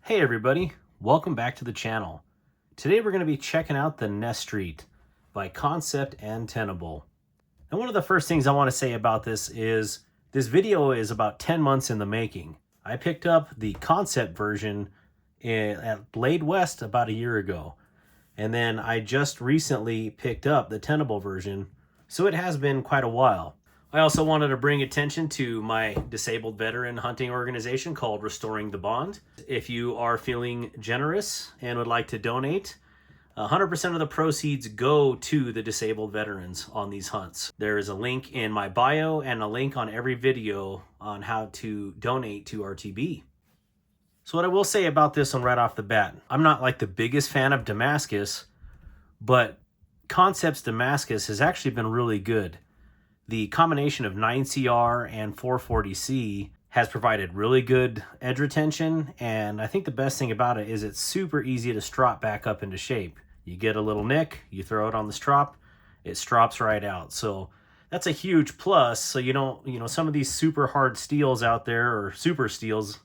Hey everybody, welcome back to the channel. Today we're going to be checking out the Nestreet by Kansept and Tenable. And one of the first things I want to say about this is this video is about 10 months in the making. I picked up the Kansept version at Blade West about a year ago. And then I just recently picked up the Tenable version, so it has been quite a while. I also wanted to bring attention to my disabled veteran hunting organization called Restoring the Bond. If you are feeling generous and would like to donate, 100% of the proceeds go to the disabled veterans on these hunts. There is a link in my bio and a link on every video on how to donate to RTB. So what I will say about this one right off the bat, I'm not like the biggest fan of Damascus, but Kansept's Damascus has actually been really good. The combination of 9CR and 440C has provided really good edge retention, and I think the best thing about it is it's super easy to strop back up into shape. You get a little nick, you throw it on the strop, it strops right out. So that's a huge plus. So you don't, some of these super hard steels out there, or super steels,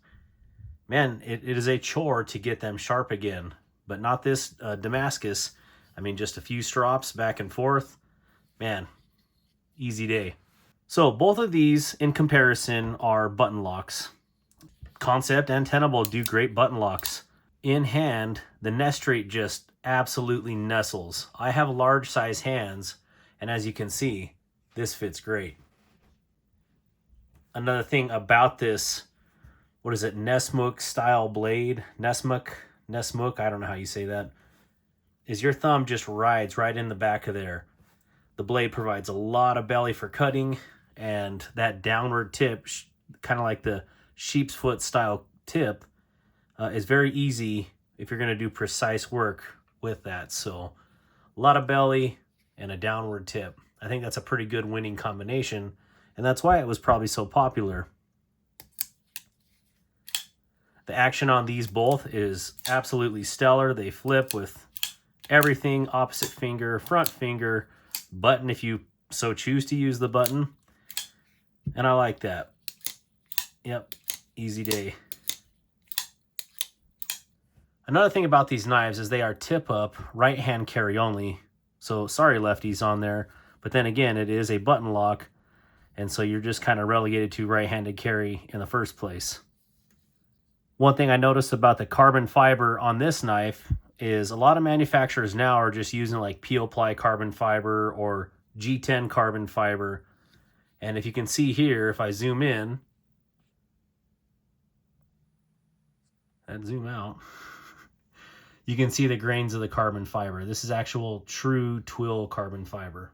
man, it is a chore to get them sharp again. But not this Damascus. I mean, just a few strops back and forth, man. Easy day. So both of these in comparison are button locks. Kansept and Tenable do great button locks. In hand, the Nestreet just absolutely nestles. I have large size hands, and as you can see, this fits great. Another thing about this, what is it, Nestmuk style blade, Nestmuk, I don't know how you say that, is your thumb just rides right in the back of there. The blade provides a lot of belly for cutting, and that downward tip, kind of like the sheep's foot style tip, is very easy if you're going to do precise work with that. So a lot of belly and a downward tip. I think that's a pretty good winning combination, and that's why it was probably so popular. The action on these both is absolutely stellar. They flip with everything, opposite finger, front finger, button if you so choose to use the button, and I like that. Yep, easy day. Another thing about these knives is they are tip up, right hand carry only, so sorry lefties on there, but then again it is a button lock, and so you're just kind of relegated to right-handed carry in the first place. One thing I noticed about the carbon fiber on this knife is a lot of manufacturers now are just using like P-O-Ply carbon fiber or G10 carbon fiber. And if you can see here, if I zoom in and zoom out, you can see the grains of the carbon fiber. This is actual true twill carbon fiber.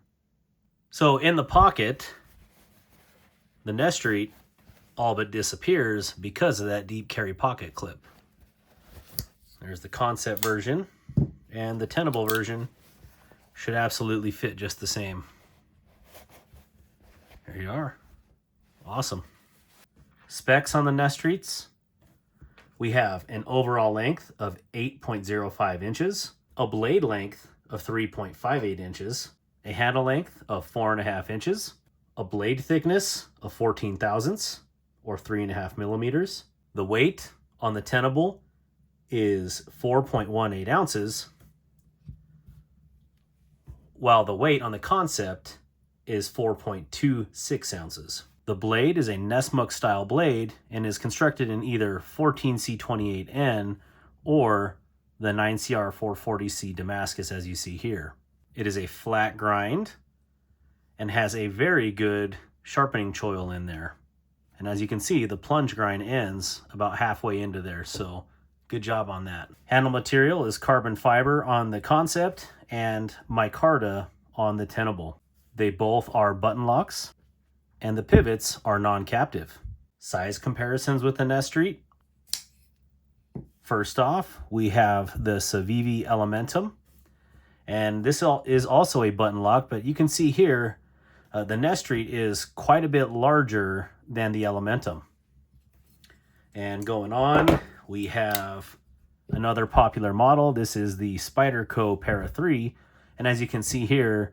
So in the pocket, the Nestreet all but disappears because of that deep carry pocket clip. There's the Kansept version, and the Tenable version should absolutely fit just the same. There you are. Awesome. Specs on the Nestreets. We have an overall length of 8.05 inches, a blade length of 3.58 inches, a handle length of 4.5 inches, a blade thickness of 14 thousandths, or 3.5 millimeters. The weight on the Tenable is 4.18 ounces, while the weight on the Kansept is 4.26 ounces. The blade is a Nestmuk style blade and is constructed in either 14C28N or the 9CR 440C Damascus, as you see here. It is a flat grind and has a very good sharpening choil in there. And as you can see, the plunge grind ends about halfway into there, so good job on that. Handle material is carbon fiber on the Kansept and micarta on the Tenable. They both are button locks, and the pivots are non-captive. Size comparisons with the Nestreet. First off, we have the Civivi Elementum, and this is also a button lock, but you can see here, the Nestreet is quite a bit larger than the Elementum. And going on, we have another popular model. This is the Spyderco Para 3. And as you can see here,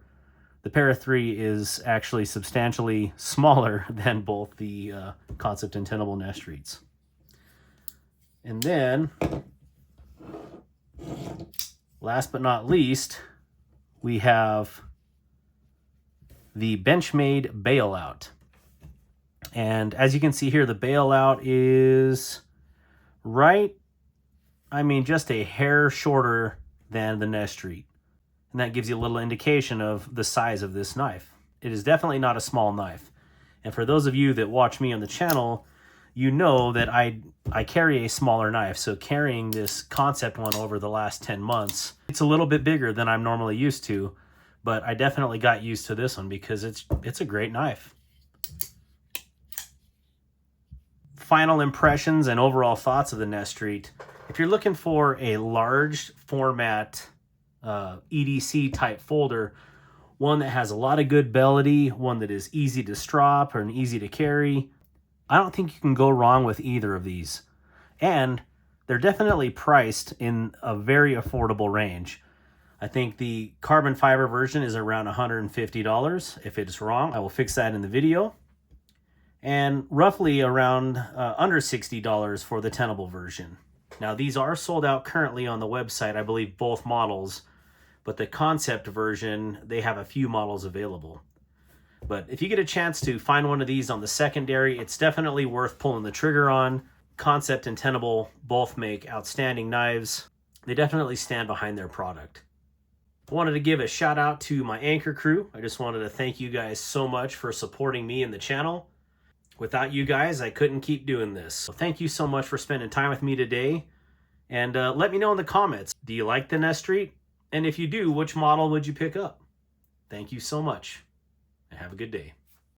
the Para 3 is actually substantially smaller than both the Kansept and Tenable Nestreets. And then, last but not least, we have the Benchmade Bailout. And as you can see here, the bailout is just a hair shorter than the Nestreet. And that gives you a little indication of the size of this knife. It is definitely not a small knife. And for those of you that watch me on the channel, you know that I carry a smaller knife. So carrying this Kansept one over the last 10 months, it's a little bit bigger than I'm normally used to. But I definitely got used to this one because it's a great knife. Final impressions and overall thoughts of the Nestreet. If you're looking for a large format EDC type folder, one that has a lot of good belly, one that is easy to strap and easy to carry, I don't think you can go wrong with either of these. And they're definitely priced in a very affordable range. I think the carbon fiber version is around $150. If it's wrong, I will fix that in the video. And roughly around under $60 for the Tenable version. Now these are sold out currently on the website, I believe both models, but the Kansept version, they have a few models available. But if you get a chance to find one of these on the secondary, it's definitely worth pulling the trigger on. Kansept and Tenable both make outstanding knives. They definitely stand behind their product. I wanted to give a shout out to my anchor crew. I just wanted to thank you guys so much for supporting me and the channel. Without you guys, I couldn't keep doing this. So thank you so much for spending time with me today. And let me know in the comments, do you like the Nestreet? And if you do, which model would you pick up? Thank you so much, and have a good day.